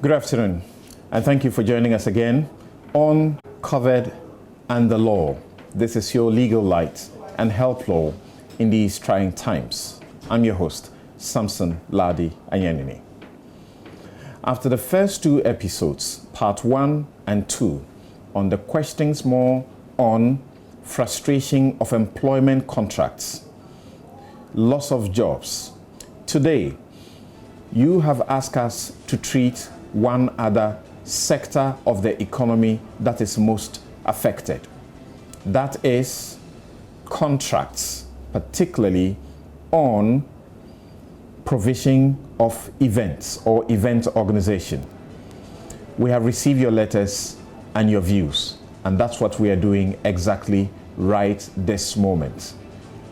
Good afternoon, and thank you for joining us again on COVID and the Law. This is your legal light and help law in these trying times. I'm your host, Samson Ladi Anyanini. After the first two episodes, part 1 and 2, on the questions more on frustration of employment contracts, loss of jobs, today you have asked us to treat one other sector of the economy that is most affected. That is contracts, particularly on provision of events or event organization. We have received your letters and your views, and that's what we are doing exactly right this moment.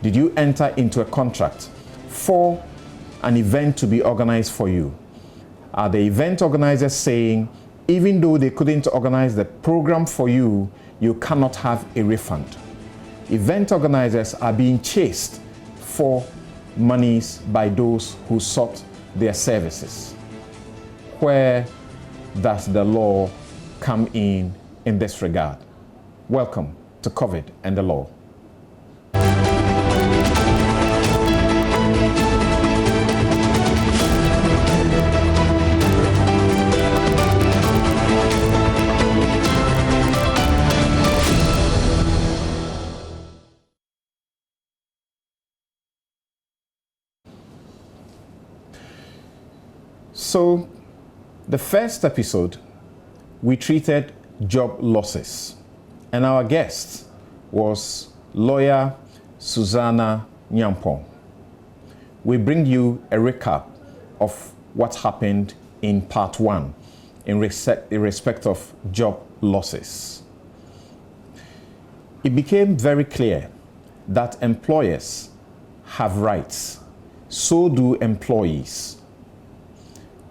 Did you enter into a contract for an event to be organized for you? Are the event organizers saying, even though they couldn't organize the program for you, you cannot have a refund? Event organizers are being chased for monies by those who sought their services. Where does the law come in this regard? Welcome to COVID and the Law. So, the first episode, we treated job losses, and our guest was lawyer Susanna Nyampong. We bring you a recap of what happened in part 1 in respect of job losses. It became very clear that employers have rights, so do employees.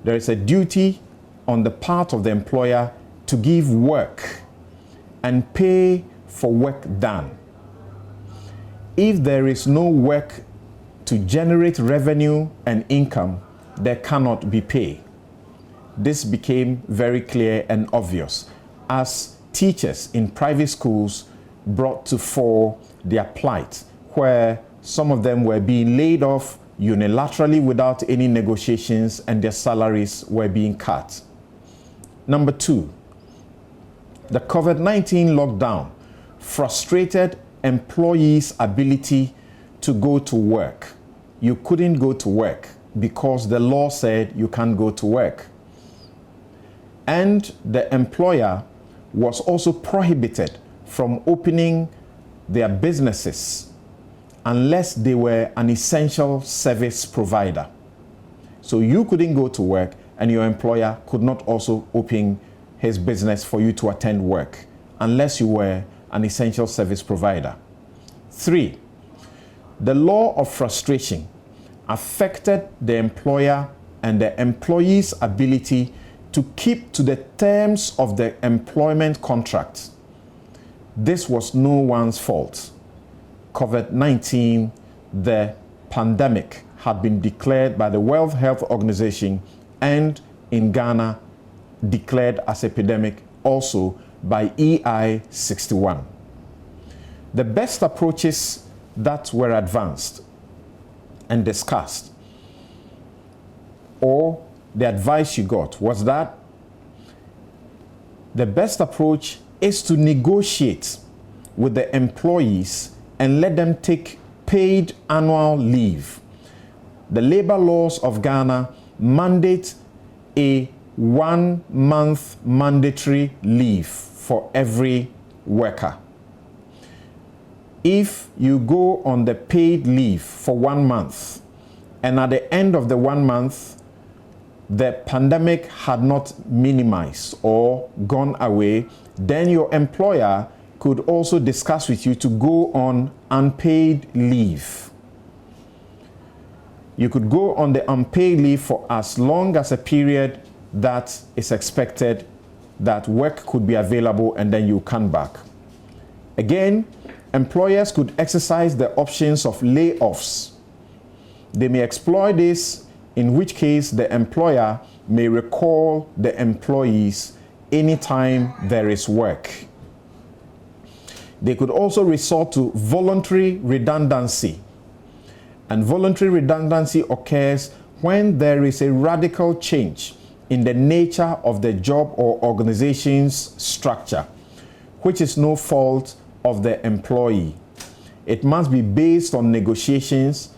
There is a duty on the part of the employer to give work and pay for work done. If there is no work to generate revenue and income, there cannot be pay. This became very clear and obvious as teachers in private schools brought to fore their plight, where some of them were being laid off unilaterally without any negotiations, and their salaries were being cut. Number 2, the COVID-19 lockdown frustrated employees' ability to go to work. You couldn't go to work because the law said you can't go to work. And the employer was also prohibited from opening their businesses unless they were an essential service provider. So you couldn't go to work, and your employer could not also open his business for you to attend work unless you were an essential service provider. 3, the law of frustration affected the employer and the employee's ability to keep to the terms of the employment contract. This was no one's fault. COVID-19, the pandemic, had been declared by the World Health Organization and in Ghana declared as epidemic also by EI 61. The best approaches that were advanced and discussed, or the advice you got, was that the best approach is to negotiate with the employees and let them take paid annual leave. The labor laws of Ghana mandate a 1-month mandatory leave for every worker. If you go on the paid leave for 1 month, and at the end of the 1 month, the pandemic had not minimized or gone away, then your employer could also discuss with you to go on unpaid leave. You could go on the unpaid leave for as long as a period that is expected that work could be available, and then you come back. Again, employers could exercise the options of layoffs. They may exploit this in which case the employer may recall the employees anytime there is work. They could also resort to voluntary redundancy. And voluntary redundancy occurs when there is a radical change in the nature of the job or organization's structure, which is no fault of the employee. It must be based on negotiations,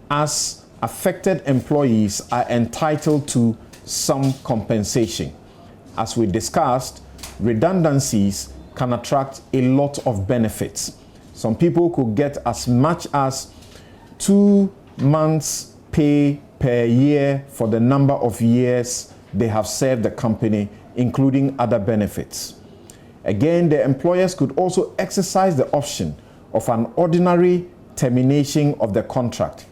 as affected employees are entitled to some compensation. As we discussed, redundancies can attract a lot of benefits. Some people could get as much as 2 months' pay per year for the number of years they have served the company, including other benefits. Again, the employers could also exercise the option of an ordinary termination of the contract.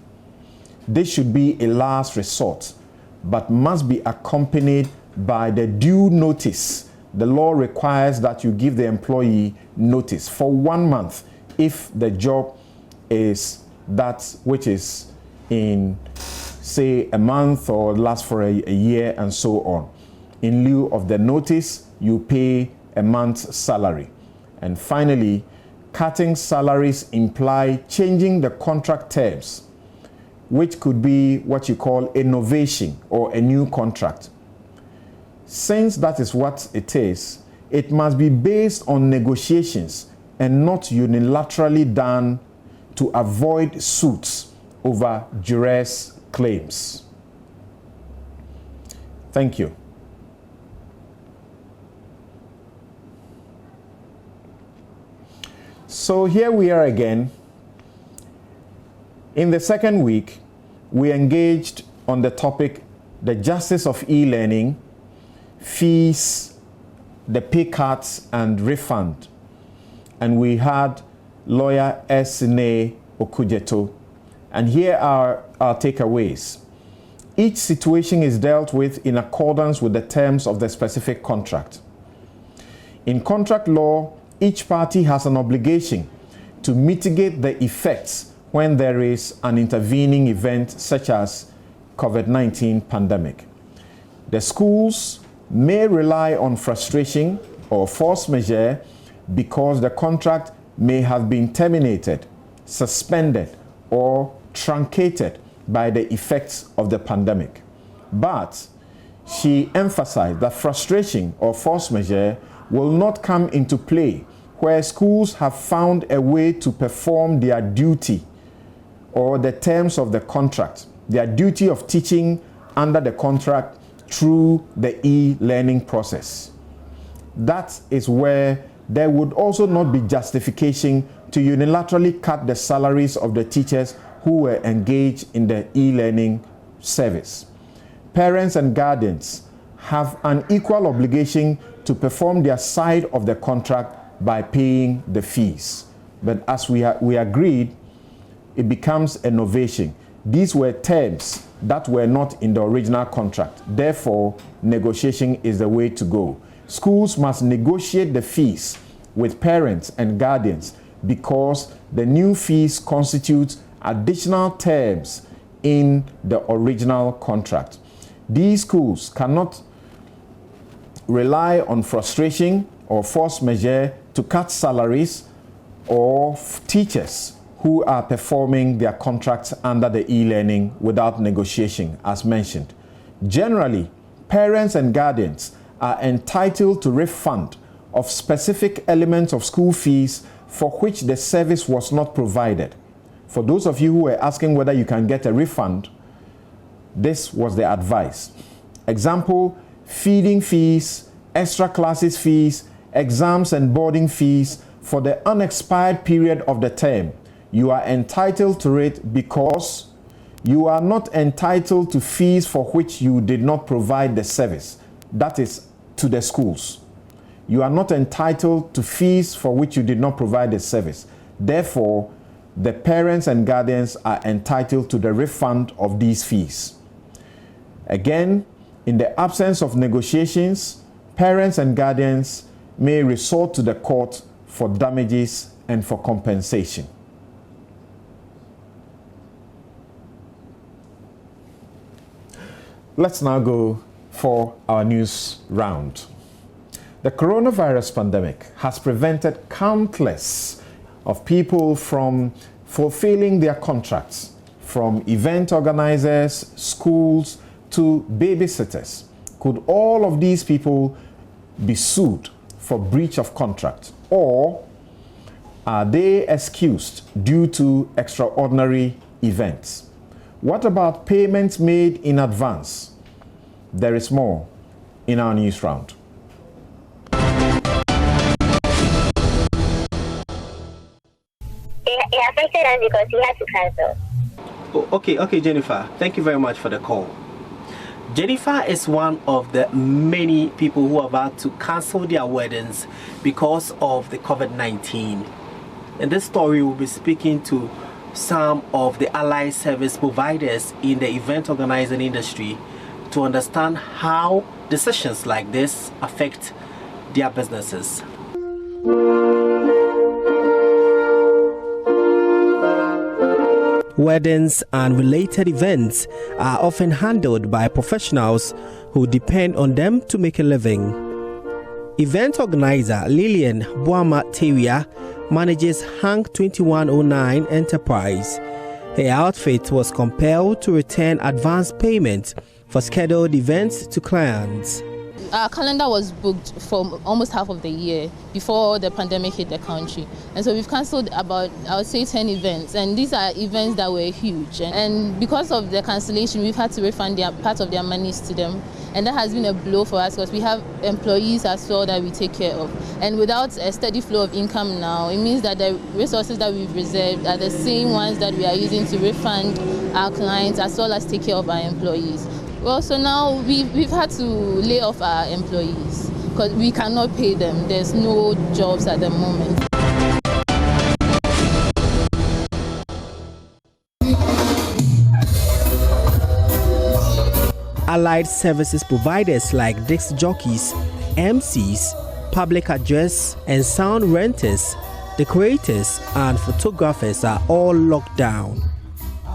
This should be a last resort, but must be accompanied by the due notice. The law requires that you give the employee notice for 1 month if the job is that which is in, say, a month or lasts for a year and so on. In lieu of the notice, you pay a month's salary. And finally, cutting salaries imply changing the contract terms, which could be what you call a novation or a new contract. Since that is what it is, it must be based on negotiations and not unilaterally done to avoid suits over duress claims. Thank you. So here we are again. In the second week, we engaged on the topic, the justice of e-learning, fees, the pay cuts and refund. And we had lawyer Esine Okujeto. And here are our takeaways. Each situation is dealt with in accordance with the terms of the specific contract. In contract law, each party has an obligation to mitigate the effects when there is an intervening event such as COVID-19 pandemic. The schools may rely on frustration or force majeure because the contract may have been terminated, suspended, or truncated by the effects of the pandemic. But she emphasized that frustration or force majeure will not come into play where schools have found a way to perform their duty or the terms of the contract, their duty of teaching under the contract through the e-learning process. That is where there would also not be justification to unilaterally cut the salaries of the teachers who were engaged in the e-learning service. Parents and guardians have an equal obligation to perform their side of the contract by paying the fees. But as we agreed, it becomes a novation. These were terms that were not in the original contract. Therefore, negotiation is the way to go. Schools must negotiate the fees with parents and guardians because the new fees constitute additional terms in the original contract. These schools cannot rely on frustration or force majeure to cut salaries or teachers who are performing their contracts under the e-learning without negotiation, as mentioned. Generally, parents and guardians are entitled to refund of specific elements of school fees for which the service was not provided. For those of you who were asking whether you can get a refund, this was the advice. Example, feeding fees, extra classes fees, exams and boarding fees for the unexpired period of the term. You are entitled to it because you are not entitled to fees for which you did not provide the service. That is to the schools. You are not entitled to fees for which you did not provide the service. Therefore, the parents and guardians are entitled to the refund of these fees. Again, in the absence of negotiations, parents and guardians may resort to the court for damages and for compensation. Let's now go for our news round. The coronavirus pandemic has prevented countless of people from fulfilling their contracts, from event organizers, schools, to babysitters. Could all of these people be sued for breach of contract, or are they excused due to extraordinary events? What about payments made in advance? There is more in our news round. He affected us because he had to cancel. Oh, okay, Jennifer. Thank you very much for the call. Jennifer is one of the many people who have had to cancel their weddings because of the COVID-19. In this story, we'll be speaking to some of the allied service providers in the event organizing industry to understand how decisions like this affect their businesses. Weddings and related events are often handled by professionals who depend on them to make a living. Event organizer Lillian Boama Teria manages Hang 2109 Enterprise. Her outfit was compelled to return advance payment for scheduled events to clients. Our calendar was booked for almost half of the year before the pandemic hit the country. And so we've cancelled about, I would say, 10 events. And these are events that were huge. And because of the cancellation, we've had to refund part of their monies to them. And that has been a blow for us because we have employees as well that we take care of. And without a steady flow of income now, it means that the resources that we've reserved are the same ones that we are using to refund our clients as well as take care of our employees. Well, so now we've had to lay off our employees because we cannot pay them. There's no jobs at the moment. Allied services providers like disc jockeys, MCs, public address and sound renters, decorators and photographers are all locked down.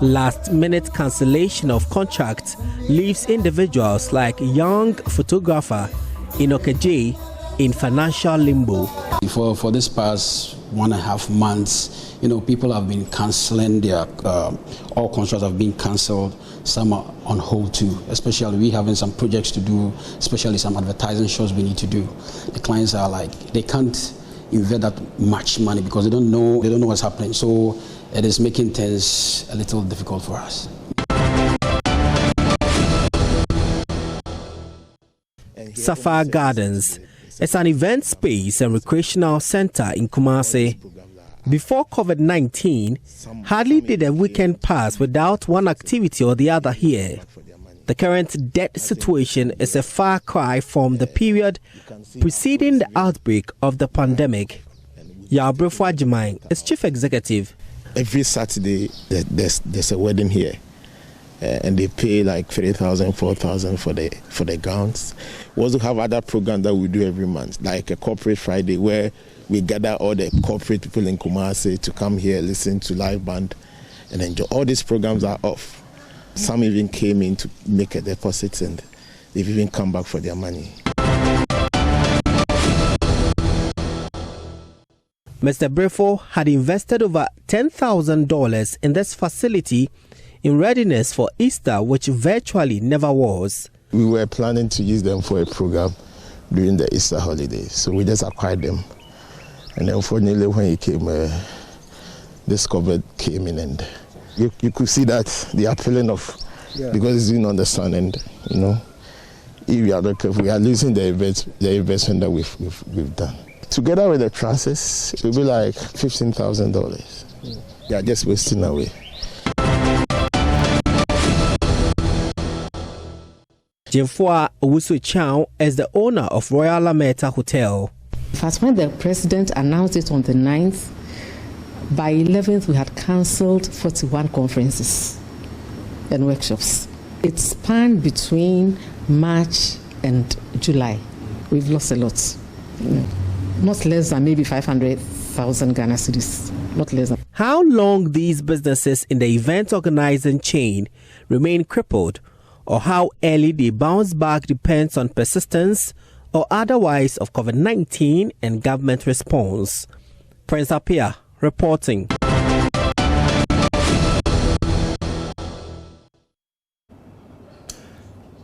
Last-minute cancellation of contracts leaves individuals like young photographer Enoke J in financial limbo. For this past 1.5 months, people have been cancelling their, all contracts have been cancelled. Some are on hold too, especially we having some projects to do, especially some advertising shows we need to do. The clients are like, they can't invest that much money because they don't know what's happening. So it is making things a little difficult for us. Sapphire Gardens is an event space and recreational center in Kumasi. Before COVID-19, hardly did a weekend pass without one activity or the other here. The current debt situation is a far cry from the period preceding the outbreak of the pandemic. Yabrefo Ajimai is chief executive. Every Saturday there's a wedding here, and they pay like 3,000, 4,000 for the gowns. We also have other programs that we do every month, like a corporate Friday where we gather all the corporate people in Kumasi to come here, listen to live band, and enjoy. All these programs are off. Some even came in to make a deposit, and they've even come back for their money. Mr. Brefo had invested over $10,000 in this facility in readiness for Easter, which virtually never was. We were planning to use them for a program during the Easter holidays, so we just acquired them. And unfortunately, when it came, this COVID came in, and you could see that the appealing of, because it's been on the sun, and if we are not careful, we are losing the investment that we've done. Together with the transfers, it will be like $15,000. They are just wasting away. Jemfoa Owusu Chow is the owner of Royal Lameta Hotel. First, when the president announced it on the 9th, by 11th we had cancelled 41 conferences and workshops. It spanned between March and July. We've lost a lot. Not less than maybe 500,000 Ghana cedis. Not less than. How long these businesses in the event organizing chain remain crippled or how early they bounce back depends on persistence or otherwise of COVID-19 and government response. Prince Apia reporting.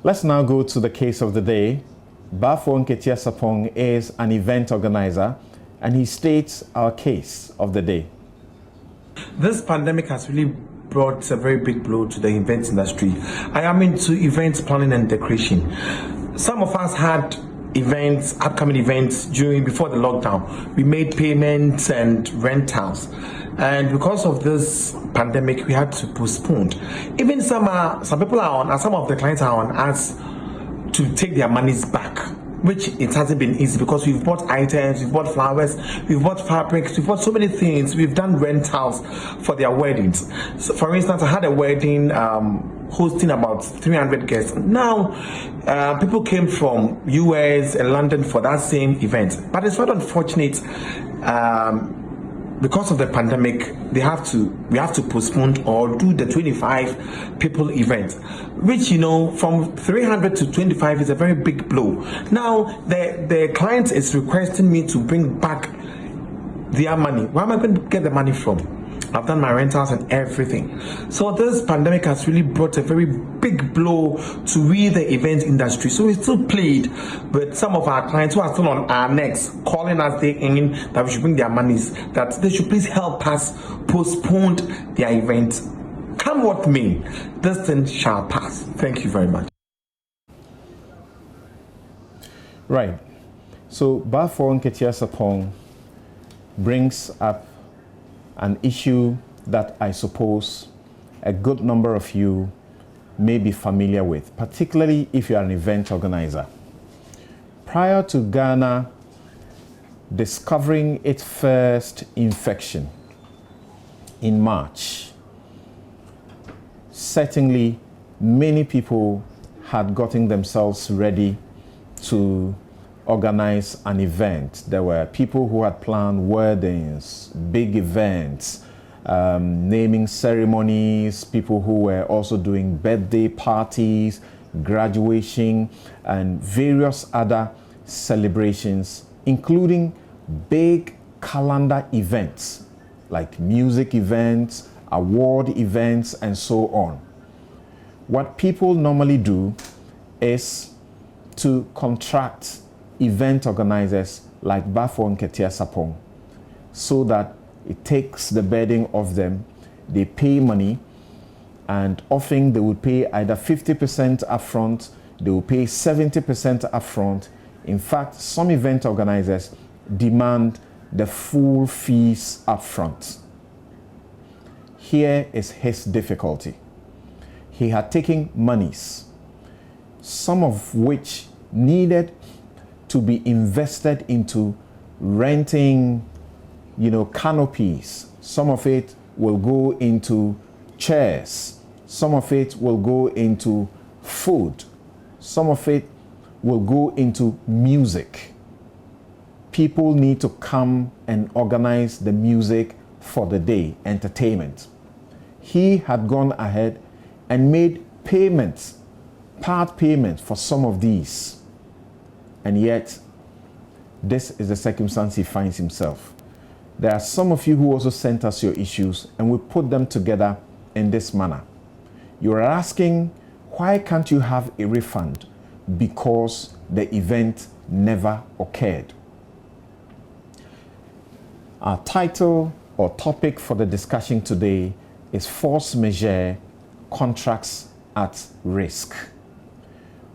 Let's now go to the case of the day. Bafo Nketia Sapong is an event organizer, and he states our case of the day. This pandemic has really brought a very big blow to the events industry. I am into events planning and decoration. Some of us had events, upcoming events before the lockdown. We made payments and rentals. And because of this pandemic, we had to postpone. Even some people are on, some of the clients are on us to take their monies back, which it hasn't been easy because we've bought items, we've bought flowers, we've bought fabrics, we've bought so many things. We've done rentals for their weddings. So for instance, I had a wedding hosting about 300 guests. Now, people came from US and London for that same event. But it's not unfortunate. Because of the pandemic, we have to postpone or do the 25 people event, which, you know, from 300 to 25 is a very big blow. Now the client is requesting me to bring back their money. Where am I going to get the money from? I've done my rentals and everything. So this pandemic has really brought a very big blow to we the event industry. So we still plead with some of our clients who are still on our necks, calling us day in that we should bring their monies, that they should please help us postpone their event. Come what may, this thing shall pass. Thank you very much. Right. So Bafo Nketia Sapong brings up an issue that I suppose a good number of you may be familiar with, particularly if you are an event organizer. Prior to Ghana discovering its first infection in March, certainly many people had gotten themselves ready to organize an event. There were people who had planned weddings, big events, naming ceremonies, people who were also doing birthday parties, graduation, and various other celebrations, including big calendar events like music events, award events, and so on. What people normally do is to contract event organizers like Bafo Nketia Sapong so that it takes the burden off them. They pay money, and often they would pay either 50% upfront, they will pay 70% upfront. In fact, some event organizers demand the full fees upfront. Here is his difficulty. He had taken monies, some of which needed to be invested into renting, canopies. Some of it will go into chairs. Some of it will go into food. Some of it will go into music. People need to come and organize the music for the day, entertainment. He had gone ahead and made payments, part payments for some of these. And yet, this is the circumstance he finds himself. There are some of you who also sent us your issues, and we put them together in this manner. You are asking, why can't you have a refund? Because the event never occurred. Our title or topic for the discussion today is Force Majeure, Contracts at Risk.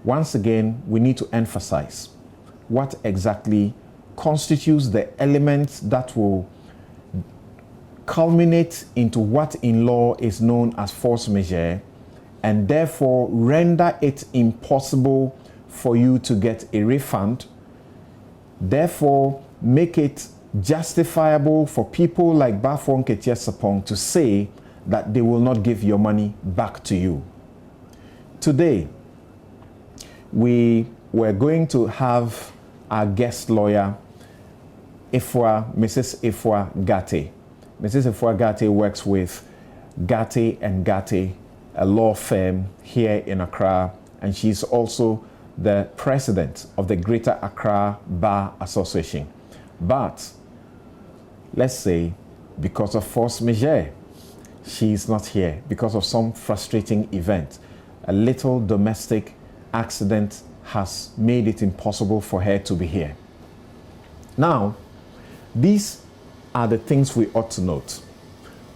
Once again, we need to emphasize what exactly constitutes the elements that will culminate into what in law is known as force majeure, and therefore render it impossible for you to get a refund, therefore make it justifiable for people like Bafo Nketia Sapong to say that they will not give your money back to you. Today, we were going to have our guest lawyer, Mrs. Ifua Gate. Mrs. Ifua Gate works with Gate and Gate a law firm here in Accra, and she's also the president of the Greater Accra Bar Association. But let's say because of force majeure, she's not here because of some frustrating event. A little domestic accident has made it impossible for her to be here. Now, these are the things we ought to note.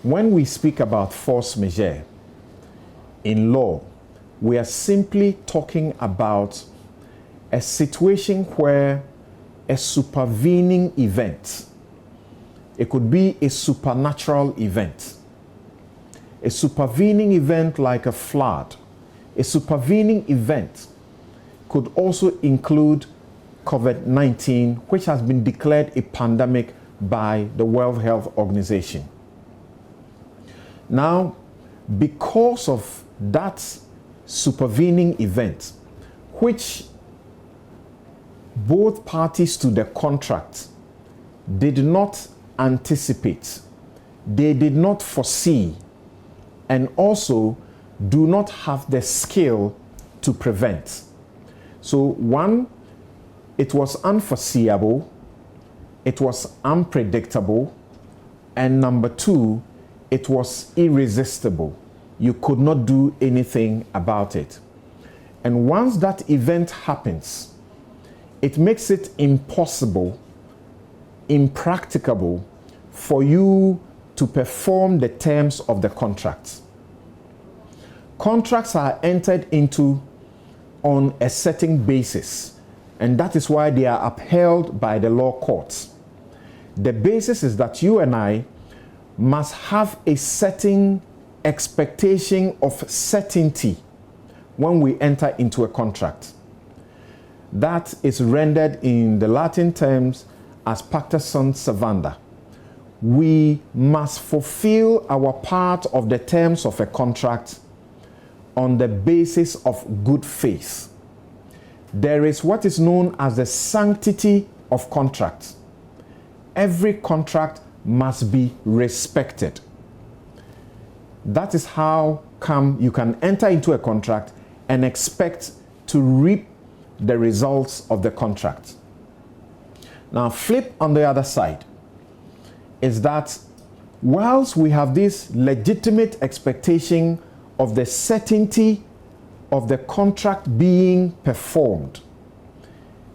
When we speak about force majeure in law, we are simply talking about a situation where a supervening event, it could be a supernatural event, a supervening event like a flood, a supervening event could also include COVID-19, which has been declared a pandemic by the World Health Organization. Now, because of that supervening event, which both parties to the contract did not anticipate, they did not foresee, and also do not have the skill to prevent. So one, it was unforeseeable, it was unpredictable, and number two, it was irresistible. You could not do anything about it. And once that event happens, it makes it impossible, impracticable for you to perform the terms of the contract. Contracts are entered into on a certain basis, and that is why they are upheld by the law courts. The basis is that you and I must have a certain expectation of certainty when we enter into a contract. That is rendered in the Latin terms as pacta sunt servanda. We must fulfill our part of the terms of a contract on the basis of good faith. There is what is known as the sanctity of contract. Every contract must be respected. That is how come you can enter into a contract and expect to reap the results of the contract. Now, flip on the other side is that whilst we have this legitimate expectation of the certainty of the contract being performed,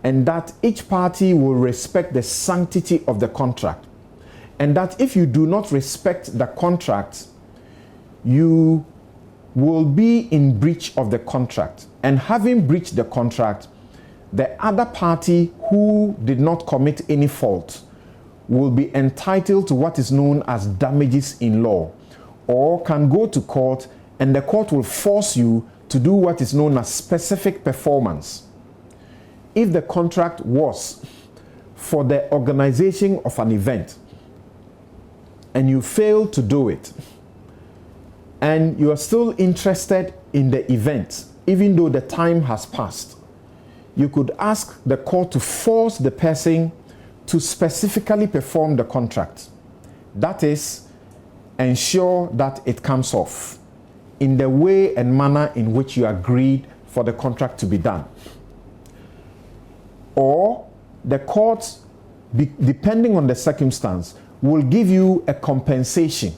and that each party will respect the sanctity of the contract, and that if you do not respect the contract, you will be in breach of the contract. And having breached the contract, the other party who did not commit any fault will be entitled to what is known as damages in law, or can go to court, and the court will force you to do what is known as specific performance. If the contract was for the organization of an event and you fail to do it, and you are still interested in the event, even though the time has passed, you could ask the court to force the person to specifically perform the contract. That is, ensure that it comes off in the way and manner in which you agreed for the contract to be done. Or the court, depending on the circumstance, will give you a compensation,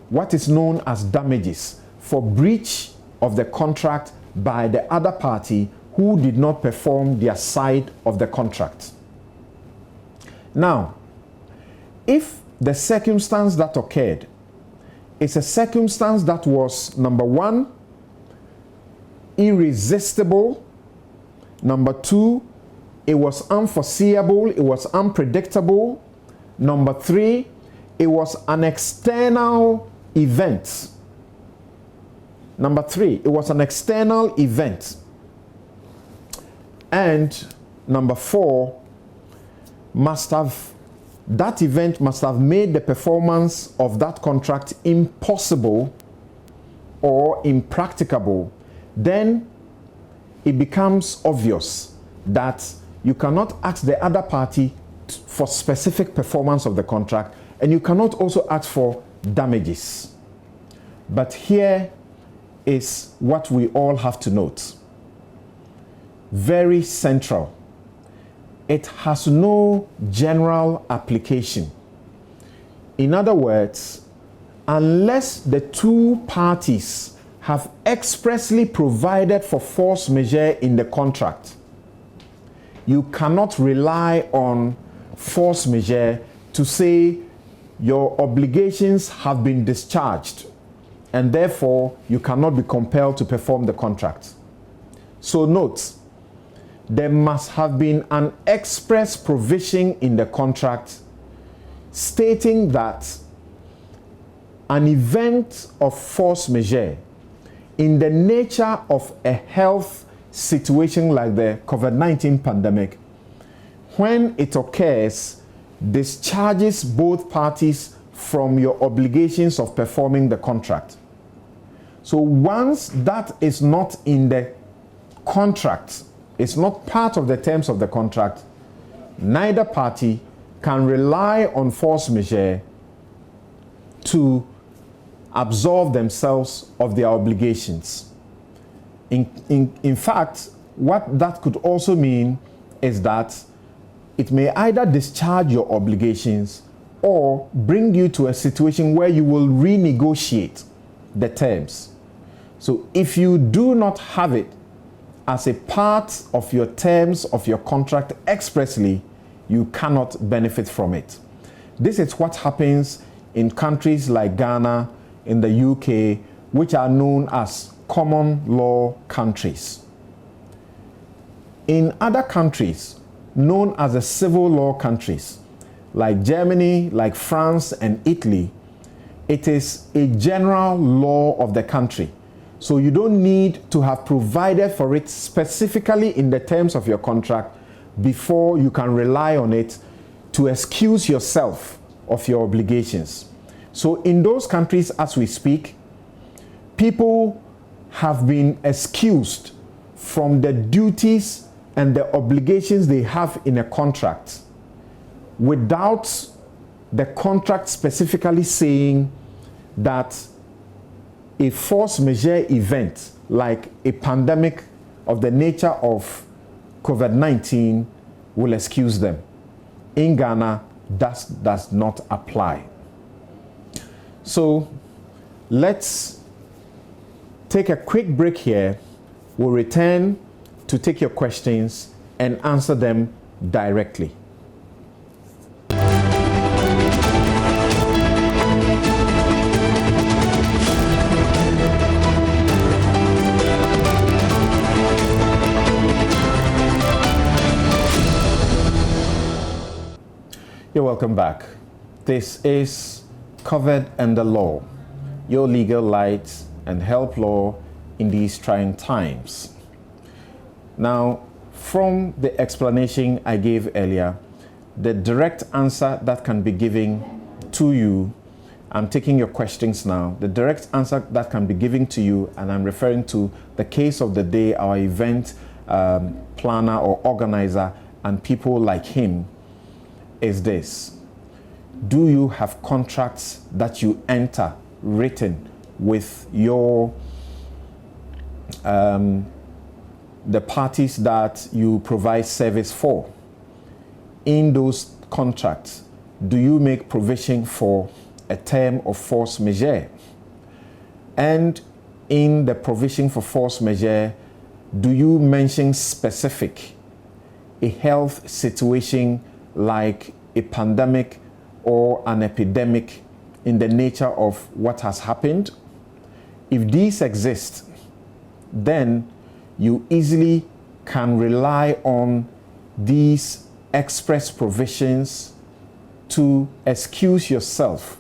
what is known as damages, for breach of the contract by the other party who did not perform their side of the contract. Now, if the circumstance that occurred is a circumstance that was, number one, irresistible, number two, it was unforeseeable, it was unpredictable, number three, it was an external event. Number three, it was an external event. And number four, that event must have made the performance of that contract impossible or impracticable. Then it becomes obvious that you cannot ask the other party for specific performance of the contract, and you cannot also ask for damages. But here is what we all have to note. Very central. It has no general application. In other words, unless the two parties have expressly provided for force majeure in the contract, you cannot rely on force majeure to say your obligations have been discharged and therefore you cannot be compelled to perform the contract. So note, there must have been an express provision in the contract stating that an event of force majeure in the nature of a health situation like the COVID-19 pandemic, when it occurs, discharges both parties from your obligations of performing the contract. So once that is not in the contract, it's not part of the terms of the contract, neither party can rely on force majeure to absolve themselves of their obligations. In fact, what that could also mean is that it may either discharge your obligations or bring you to a situation where you will renegotiate the terms. So if you do not have it as a part of your terms of your contract expressly, you cannot benefit from it. This is what happens in countries like Ghana, in the UK, which are known as common law countries. In other countries, known as the civil law countries, like Germany, like France and Italy, it is a general law of the country. So you don't need to have provided for it specifically in the terms of your contract before you can rely on it to excuse yourself of your obligations. So in those countries as we speak, people have been excused from the duties and the obligations they have in a contract without the contract specifically saying that a force majeure event like a pandemic of the nature of COVID-19 will excuse them. In Ghana, that does not apply. So let's take a quick break here. We'll return to take your questions and answer them directly. You're welcome back. This is Covered Under Law, your legal light and help law in these trying times. Now, from the explanation I gave earlier, the direct answer that can be given to you, I'm taking your questions now, the direct answer that can be given to you, and I'm referring to the case of the day, our event planner or organizer and people like him, is this: do you have contracts that you enter written with your the parties that you provide service for? In those contracts, do you make provision for a term of force majeure? And in the provision for force majeure, do you mention specific a health situation like a pandemic or an epidemic in the nature of what has happened? If these exist, then you easily can rely on these express provisions to excuse yourself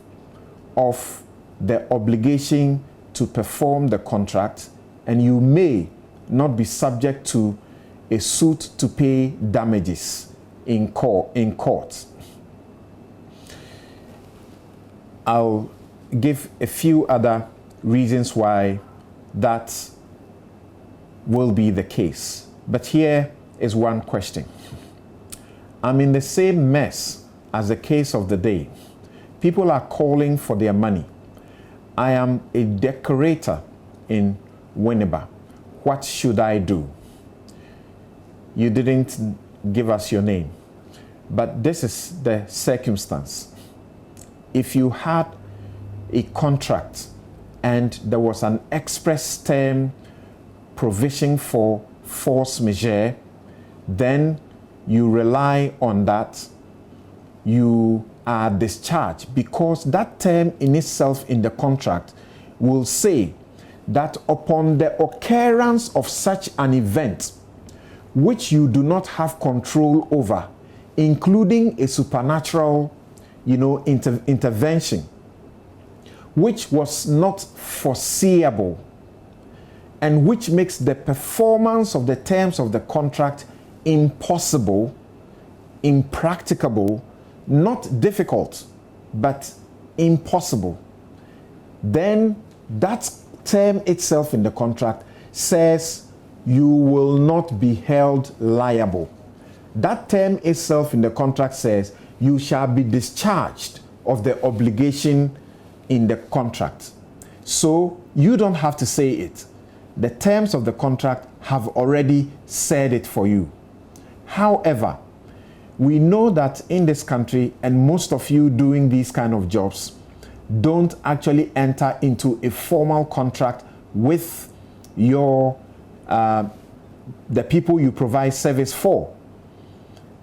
of the obligation to perform the contract, and you may not be subject to a suit to pay damages in court. I'll give a few other reasons why that will be the case. But here is one question. I'm in the same mess as the case of the day. People are calling for their money. I am a decorator in Winneba, what should I do? You didn't give us your name, but this is the circumstance. If you had a contract and there was an express term provision for force majeure, then you rely on that, you are discharged, because that term in itself in the contract will say that upon the occurrence of such an event which you do not have control over, including a supernatural, intervention, which was not foreseeable, and which makes the performance of the terms of the contract impossible, impracticable, not difficult, but impossible, then that term itself in the contract says you will not be held liable. That term itself in the contract says you shall be discharged of the obligation in the contract. So you don't have to say it. The terms of the contract have already said it for you. However, we know that in this country, and most of you doing these kind of jobs don't actually enter into a formal contract with your the people you provide service for.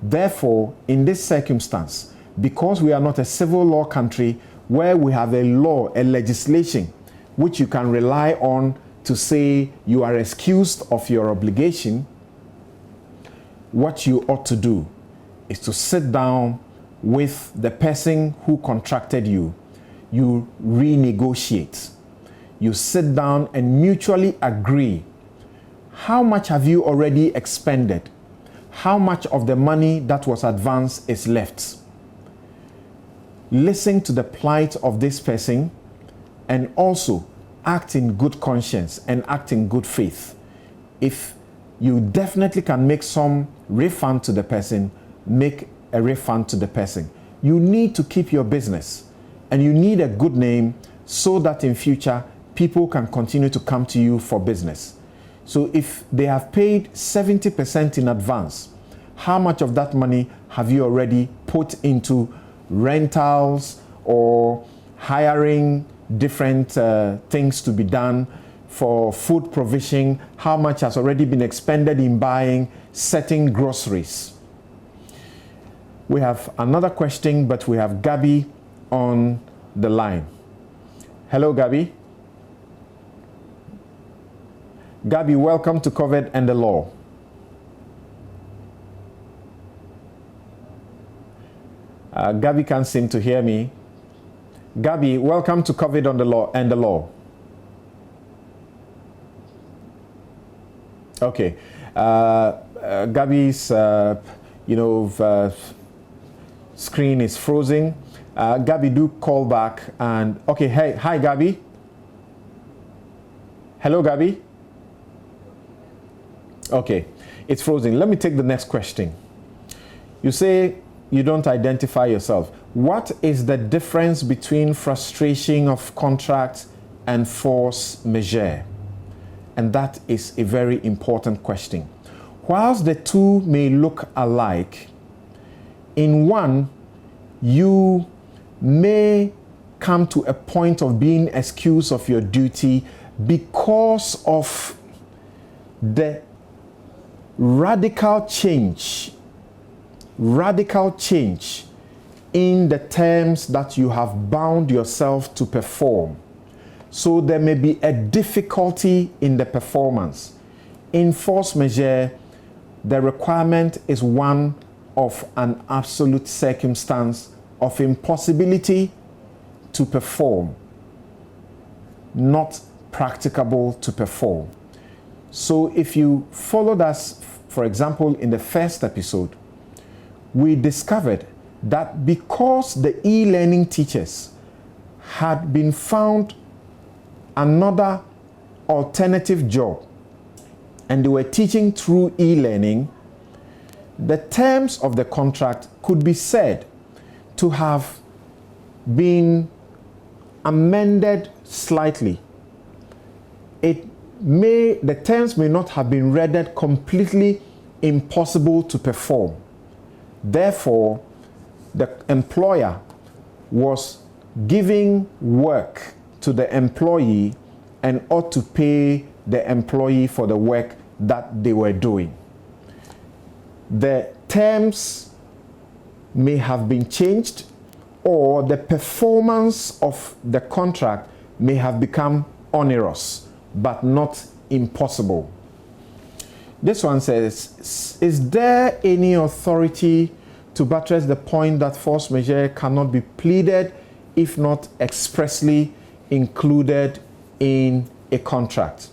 Therefore, in this circumstance, because we are not a civil law country where we have a law, a legislation, which you can rely on to say you are excused of your obligation, what you ought to do is to sit down with the person who contracted you. You renegotiate. You sit down and mutually agree. How much have you already expended? How much of the money that was advanced is left? Listen to the plight of this person and also act in good conscience and act in good faith. If you definitely can make some refund to the person, make a refund to the person. You need to keep your business and you need a good name so that in future people can continue to come to you for business. So if they have paid 70% in advance, how much of that money have you already put into rentals or hiring different things to be done for food provision? How much has already been expended in buying certain groceries? We have another question, but we have Gabby on the line. Hello, Gabby. Gabby, welcome to COVID and the Law. Gabby can't seem to hear me. Gabby, welcome to COVID on the Law and the Law. Okay. Gabby's, screen is frozen. Gabby, do call back and okay. Hey, hi, Gabby. Hello, Gabby. Okay, it's frozen. Let me take the next question. You say you don't identify yourself. What is the difference between frustration of contract and force majeure? And that is a very important question. Whilst the two may look alike, in one, you may come to a point of being excused of your duty because of the radical change in the terms that you have bound yourself to perform. So there may be a difficulty in the performance. In force majeure, the requirement is one of an absolute circumstance of impossibility to perform, not practicable to perform. So if you followed us, for example, in the first episode, we discovered that because the e-learning teachers had been found another alternative job and they were teaching through e-learning, the terms of the contract could be said to have been amended slightly. It the terms may not have been rendered completely impossible to perform. Therefore, the employer was giving work to the employee and ought to pay the employee for the work that they were doing. The terms may have been changed, or the performance of the contract may have become onerous, but not impossible. This one says, is there any authority to buttress the point that force majeure cannot be pleaded if not expressly included in a contract?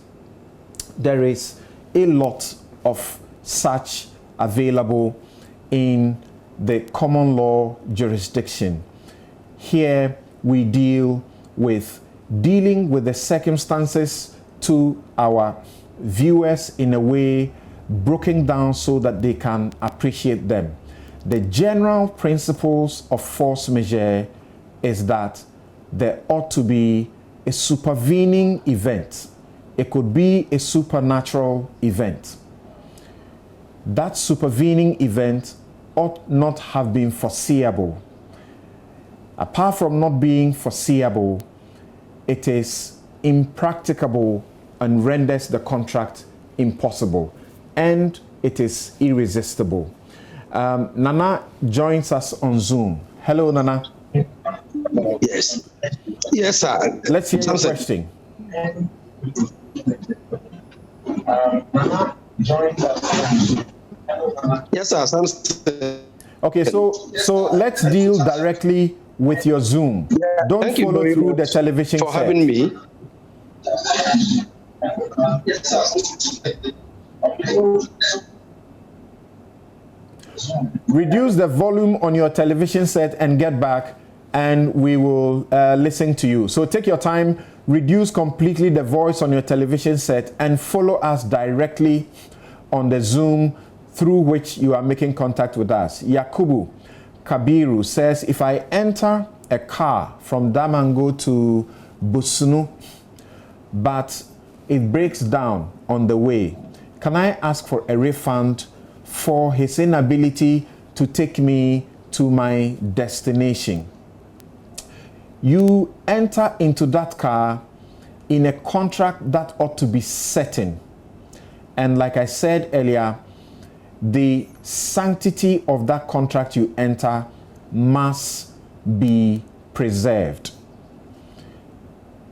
There is a lot of such available in the common law jurisdiction. Here we dealing with the circumstances to our viewers in a way broken down so that they can appreciate them. The general principles of force majeure is that there ought to be a supervening event. It could be a supernatural event. That supervening event ought not have been foreseeable. Apart from not being foreseeable, it is impracticable and renders the contract impossible, and it is irresistible. Nana joins us on Zoom. Hello, Nana. Yes. Yes, sir. Let's hear your question. Yes, sir. Okay, so let's deal directly with your Zoom. Yeah, don't follow through the television for set. Having me. Yes, Reduce the volume on your television set and get back, and we will listen to you. So take your time, reduce completely the voice on your television set, and follow us directly on the Zoom through which you are making contact with us. Yakubu Kabiru says, if I enter a car from Damango to Busunu, but it breaks down on the way, can I ask for a refund for his inability to take me to my destination? You enter into that car in a contract that ought to be certain. And like I said earlier, the sanctity of that contract you enter must be preserved.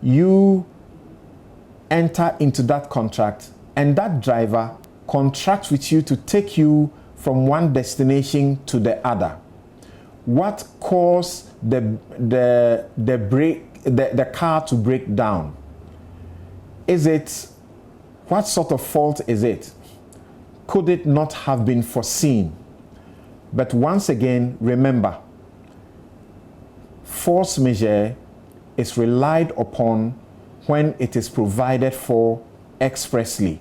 You enter into that contract, and that driver contracts with you to take you from one destination to the other. What caused the car to break down? What sort of fault is it? Could it not have been foreseen? But once again, remember, force majeure is relied upon when it is provided for expressly.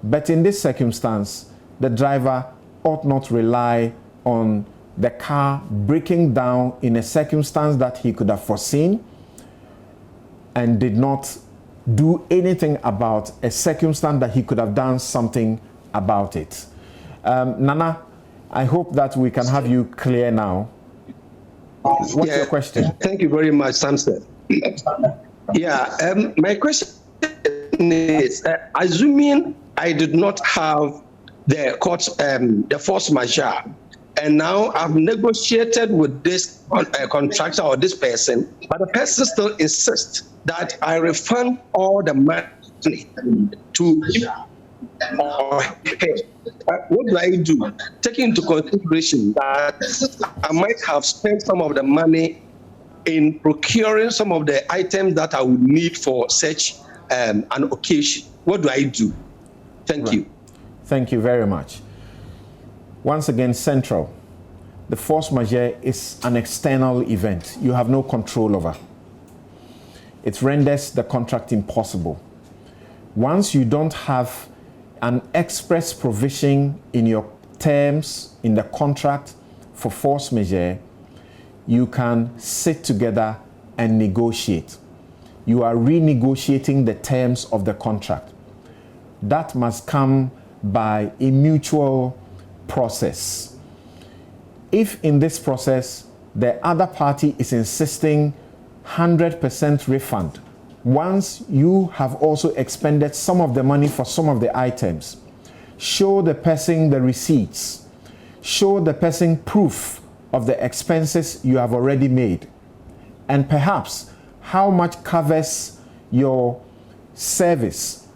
But in this circumstance, the driver ought not rely on the car breaking down in a circumstance that he could have foreseen and did not do anything about a circumstance that he could have done something about it. Nana, I hope that we can have you clear now. What's your question? Thank you very much, Samson. My question is, assuming I did not have the court, the force majeure, and now I've negotiated with this contractor or this person, but the person still insists that I refund all the money to him or her. What do I do? Taking into consideration that I might have spent some of the money in procuring some of the items that I would need for such an occasion. What do I do? Thank you. Thank you very much. Once again, central. The force majeure is an external event you have no control over. It renders the contract impossible. Once you don't have an express provision in your terms in the contract for force majeure, you can sit together and negotiate. You are renegotiating the terms of the contract. that must come by a mutual process. If in this process the other party is insisting 100% refund, once you have also expended some of the money for some of the items, show the person the receipts, show the person proof of the expenses you have already made, and perhaps how much covers your service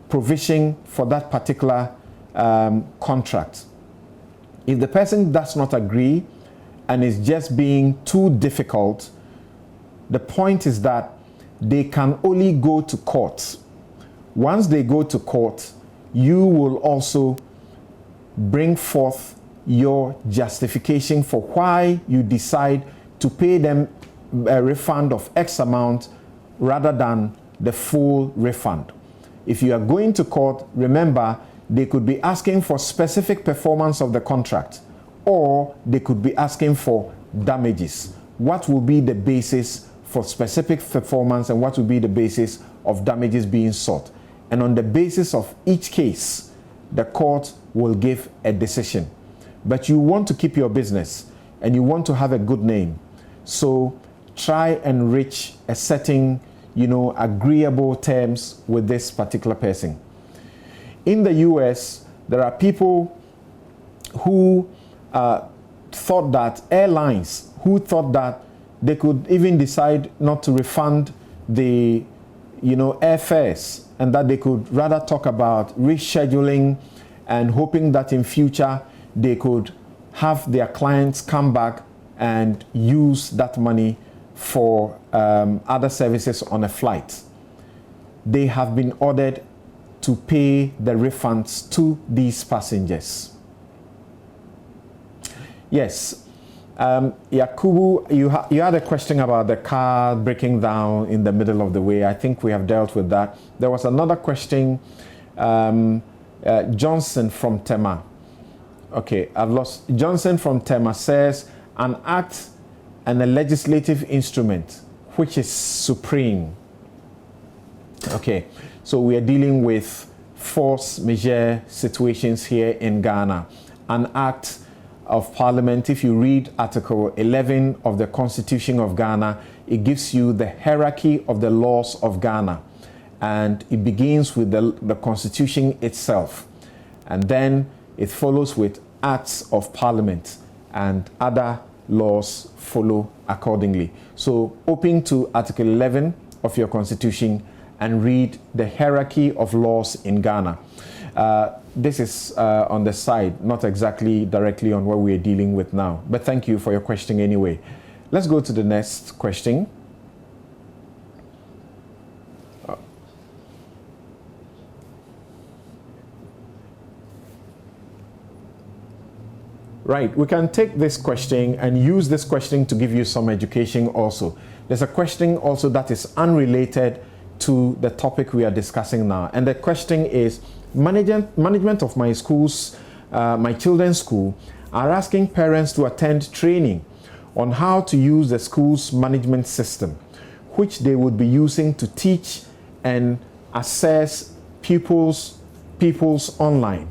provision for that particular contract. If the person does not agree and is just being too difficult, the point is that they can only go to court. Once they go to court, you will also bring forth your justification for why you decide to pay them a refund of X amount rather than the full refund. If you are going to court, remember, they could be asking for specific performance of the contract, or they could be asking for damages. What will be the basis for specific performance and what will be the basis of damages being sought? And on the basis of each case, the court will give a decision. But you want to keep your business and you want to have a good name. So try and reach a certain, agreeable terms with this particular person. In the US, there are people who thought that airlines, who thought that they could even decide not to refund the, airfares, and that they could rather talk about rescheduling and hoping that in future they could have their clients come back and use that money for other services on a flight. They have been ordered to pay the refunds to these passengers. Yes, Yakubu, you had a question about the car breaking down in the middle of the way. I think we have dealt with that. There was another question, Johnson from Tema. Okay, I've lost. Johnson from Tema says, an act and a legislative instrument, which is supreme. Okay, so we are dealing with force majeure situations here in Ghana. An act of Parliament, if you read Article 11 of the Constitution of Ghana, it gives you the hierarchy of the laws of Ghana. And it begins with the Constitution itself. And then it follows with acts of Parliament, and other laws follow accordingly. So open to Article 11 of your Constitution and read the hierarchy of laws in Ghana. This is on the side, not exactly directly on what we're dealing with now. But thank you for your question anyway. Let's go to the next question. Right, we can take this question and use this question to give you some education also. There's a question also that is unrelated to the topic we are discussing now. And the question is, management of my schools, my children's school, are asking parents to attend training on how to use the school's management system, which they would be using to teach and assess pupils online.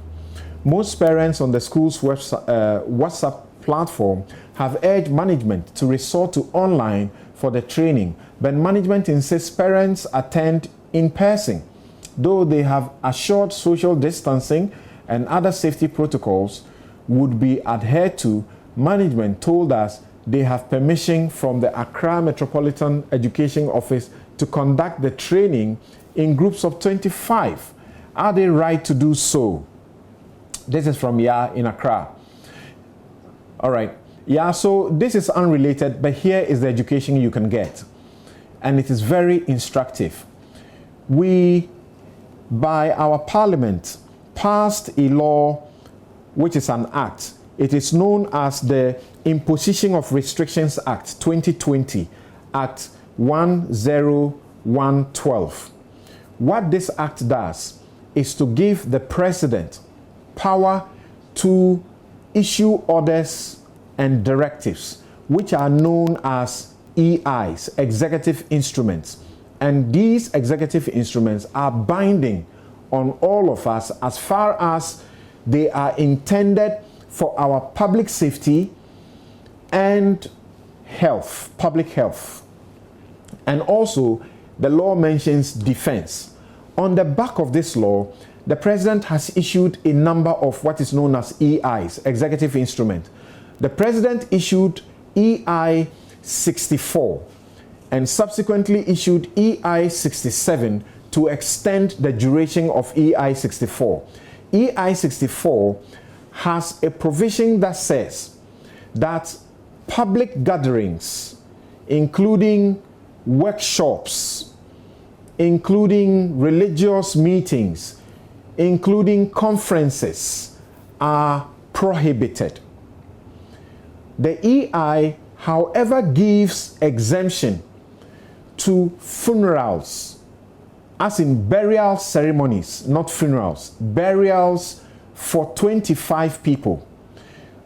Most parents on the school's WhatsApp platform have urged management to resort to online for the training, but management insists parents attend in person. Though they have assured social distancing and other safety protocols would be adhered to, management told us they have permission from the Accra Metropolitan Education Office to conduct the training in groups of 25. Are they right to do so? This is from Ya in Accra. All right. Yeah, so this is unrelated, but here is the education you can get. And it is very instructive. We, by our parliament, passed a law which is an act. It is known as the Imposition of Restrictions Act 2020, Act 10112. What this act does is to give the president power to issue orders and directives, which are known as EIs, executive instruments. And these executive instruments are binding on all of us as far as they are intended for our public safety and health, public health. And also, the law mentions defense. On the back of this law, the president has issued a number of what is known as EIs, executive instrument. The president issued EI 64 and subsequently issued EI 67 to extend the duration of EI 64. EI 64 has a provision that says that public gatherings, including workshops, including religious meetings, including conferences, are prohibited. The EI, however, gives exemption to funerals, as in burial ceremonies, not funerals, burials for 25 people.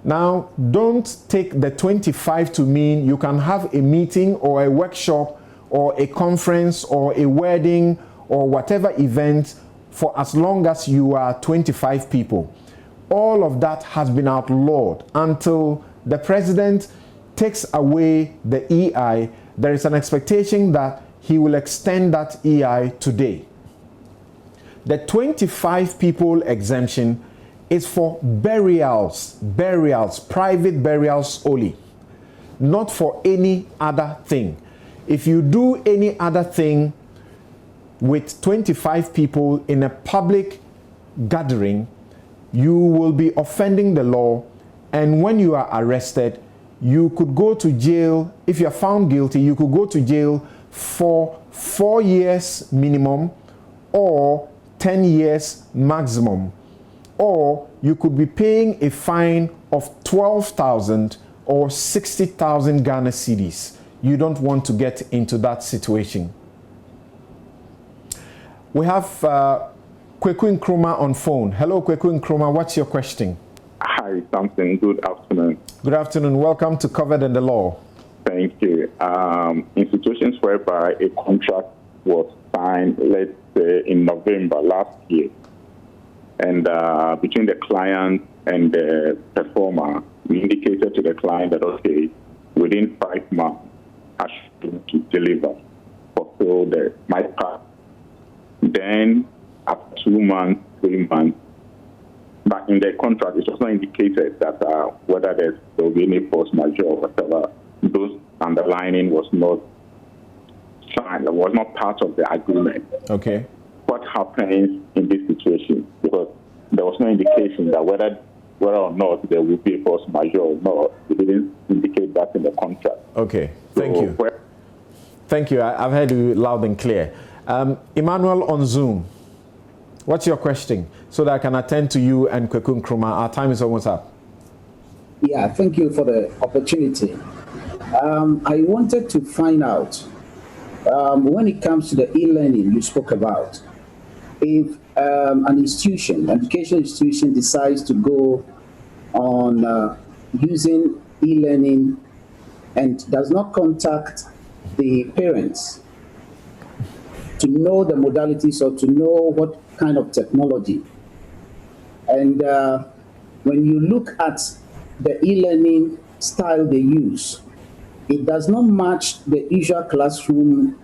Now, don't take the 25 to mean you can have a meeting or a workshop or a conference or a wedding or whatever event for as long as you are 25 people. All of that has been outlawed until the president takes away the EI. There is an expectation that he will extend that EI today. The 25 people exemption is for burials, private burials only, not for any other thing. If you do any other thing with 25 people in a public gathering, you will be offending the law, and when you are arrested, you could go to jail. If you are found guilty, you could go to jail for 4 years minimum or 10 years maximum, or you could be paying a fine of 12,000 or 60,000 Ghana cedis. You don't want to get into that situation. We have Kweku Nkrumah on phone. Hello, Kweku Nkrumah. What's your question? Hi, Samson. Good afternoon. Good afternoon. Welcome to Covered in the Law. Thank you. In situations whereby a contract was signed, let's say in November last year, and between the client and the performer, we indicated to the client that, okay, within 5 months, I should to deliver, fulfill my part. Then, after 2 months, 3 months, but in the contract, it was not indicated that whether there will be any force majeure or whatever, those underlining was not signed, was not part of the agreement. Okay. What happens in this situation? Because there was no indication that whether or not there will be a force majeure or not, it didn't indicate that in the contract. Okay, thank you. Thank you. I've heard you loud and clear. Emmanuel on Zoom, what's your question? So that I can attend to you and Kweku Nkrumah. Our time is almost up. Yeah, thank you for the opportunity. I wanted to find out, when it comes to the e-learning you spoke about, if an institution, education institution decides to go on using e-learning and does not contact the parents to know the modalities or to know what kind of technology. And when you look at the e-learning style they use, it does not match the usual classroom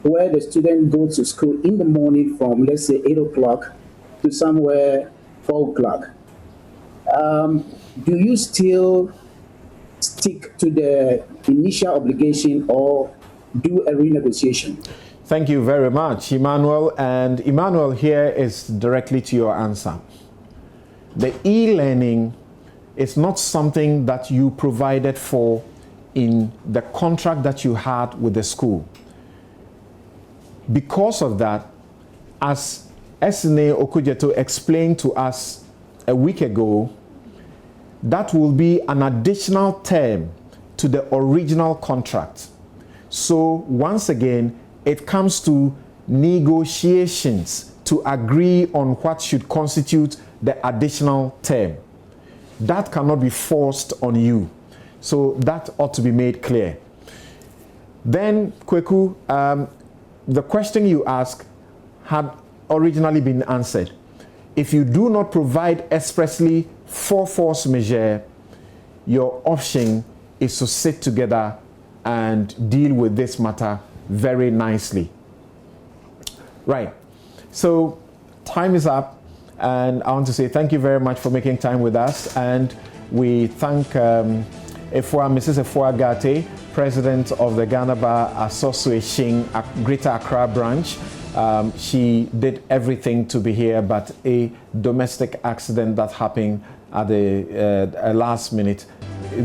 where the student goes to school in the morning from, let's say, 8 o'clock to somewhere 4 o'clock. Do you still stick to the initial obligation or do a renegotiation? Thank you very much, Emmanuel. And Emmanuel, here is directly to your answer. The e-learning is not something that you provided for in the contract that you had with the school. Because of that, as Esene Okujeto explained to us a week ago, that will be an additional term to the original contract. So once again, it comes to negotiations to agree on what should constitute the additional term. That cannot be forced on you. So that ought to be made clear. Then, Kweku, the question you asked had originally been answered. If you do not provide expressly for force majeure, your option is to sit together and deal with this matter very nicely. Right. So time is up, and I want to say thank you very much for making time with us, and we thank Mrs. Efua Gate, President of the Ghana Bar Association Greater Accra branch. She did everything to be here, but a domestic accident that happened at the last minute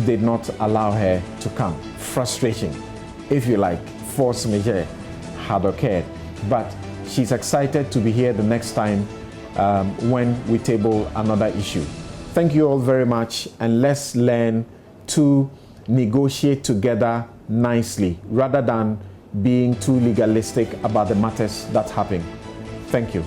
did not allow her to come. Frustration, if you like, force majeure had occurred, but she's excited to be here the next time when we table another issue. Thank you all very much, and let's learn to negotiate together nicely rather than being too legalistic about the matters that happen. Thank you.